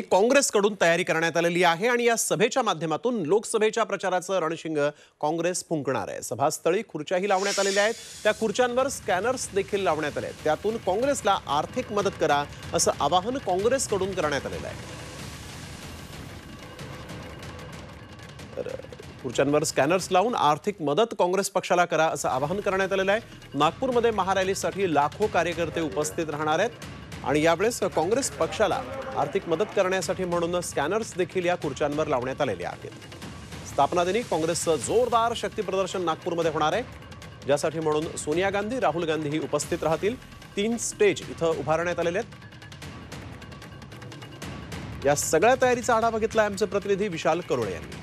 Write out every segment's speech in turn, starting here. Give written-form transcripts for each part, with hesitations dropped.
काँग्रेसकडून तयारी करण्यात आलेली आहे आणि या सभेच्या माध्यमातून लोकसभेच्या प्रचाराचं रणशिंग काँग्रेस फुंकणार आहे। सभास्थळी खुर्च्याही लावण्यात आलेल्या आहेत, त्या खुर्च्यांवर स्कॅनर्स देखील लावण्यात आले आहेत। त्यातून काँग्रेसला आर्थिक मदत करा असं आवाहन काँग्रेसकडून करण्यात आलेलं आहे। खुर्च्यांवर स्कॅनर्स लावून आर्थिक मदत काँग्रेस पक्षाला करा असं आवाहन करण्यात आलेलं आहे। नागपूरमध्ये महारॅलीसाठी लाखो कार्यकर्ते उपस्थित राहणार आहेत आणि यावेळेस काँग्रेस पक्षाला आर्थिक मदत करण्यासाठी म्हणून स्कॅनर्स देखील या खुर्च्यांवर लावण्यात आलेले आहेत। स्थापना दिनी काँग्रेसचं जोरदार शक्ती प्रदर्शन नागपूरमध्ये होणार आहे, ज्यासाठी म्हणून सोनिया गांधी, राहुल गांधीही उपस्थित राहतील। 3 स्टेज इथं उभारण्यात आलेले आहेत। या सगळ्या तयारीचा आढावा घेतला आमचे प्रतिनिधी विशाल करोळे यांनी।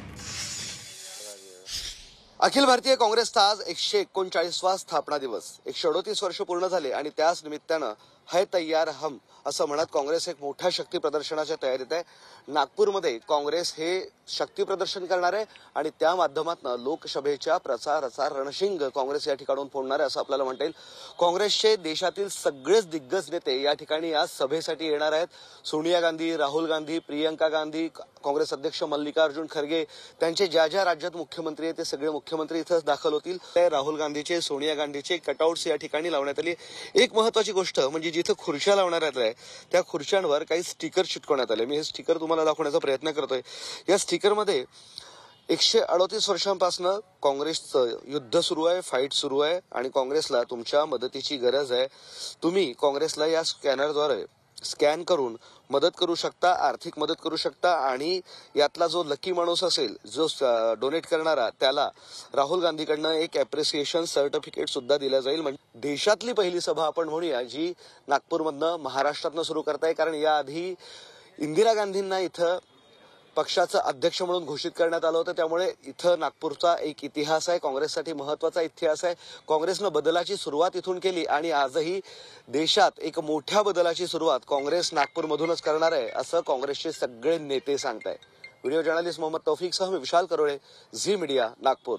अखिल भारतीय काँग्रेसचा आज 139वा स्थापना दिवस। 138 वर्ष पूर्ण झाले आणि त्याच निमित्तानं है तैयार हम असं म्हणत काँग्रेस एक मोठ्या शक्ती प्रदर्शनाच्या तयारीत आहे। नागपूरमध्ये काँग्रेस हे शक्ती प्रदर्शन करणार आहे आणि त्या माध्यमातून लोकसभेच्या प्रचाराचा रणशिंग काँग्रेस या ठिकाणून फोडणार आहे असं आपल्याला म्हणता येईल। काँग्रेसचे देशातील सगळेच दिग्गज नेते या ठिकाणी या सभेसाठी येणार आहेत। सोनिया गांधी, राहुल गांधी, प्रियंका गांधी, काँग्रेस अध्यक्ष मल्लिकार्जुन खरगे, त्यांचे ज्या ज्या राज्यात मुख्यमंत्री आहेत ते सगळे मुख्यमंत्री इथं दाखल होतील। राहुल गांधीचे, सोनिया गांधीचे कटआउट्स या ठिकाणी लावण्यात आली। एक महत्त्वाची गोष्ट म्हणजे जिथे खुर्च्या लावण्यात आल्या त्या खुर्च्यांवर काही स्टिकर चिटकवण्यात आले। मी हे स्टिकर तुम्हाला दाखवण्याचा प्रयत्न करतोय। या स्टिकरमध्ये 138 वर्षांपासून काँग्रेसचं युद्ध सुरू आहे, फाईट सुरू आहे आणि काँग्रेसला तुमच्या मदतीची गरज आहे। तुम्ही काँग्रेसला या स्कॅनरद्वारे स्कॅन करून मदत करू शकता, आर्थिक मदत करू शकता आणि यातला जो लकी माणूस असेल, जो डोनेट करणारा, त्याला राहुल गांधीकडनं एक अप्रिसिएशन सर्टिफिकेट सुद्धा दिलं जाईल। म्हणजे देशातली पहिली सभा आपण म्हणूया जी नागपूरमधनं, महाराष्ट्रातनं सुरू करताय, कारण याआधी इंदिरा गांधींना इथं पक्षाचं अध्यक्ष म्हणून घोषित करण्यात आलं होतं। त्यामुळे इथं नागपूरचा एक इतिहास आहे, काँग्रेससाठी महत्त्वाचा इतिहास आहे। काँग्रेसनं बदलाची सुरुवात इथून केली आणि आजही देशात एक मोठ्या बदलाची सुरुवात काँग्रेस नागपूरमधूनच करणार आहे असं काँग्रेसचे सगळे नेते सांगतायत। व्हिडिओ जर्नलिस्ट मोहम्मद तौफिकसह मी विशाल करोळे, झी मीडिया, नागपूर।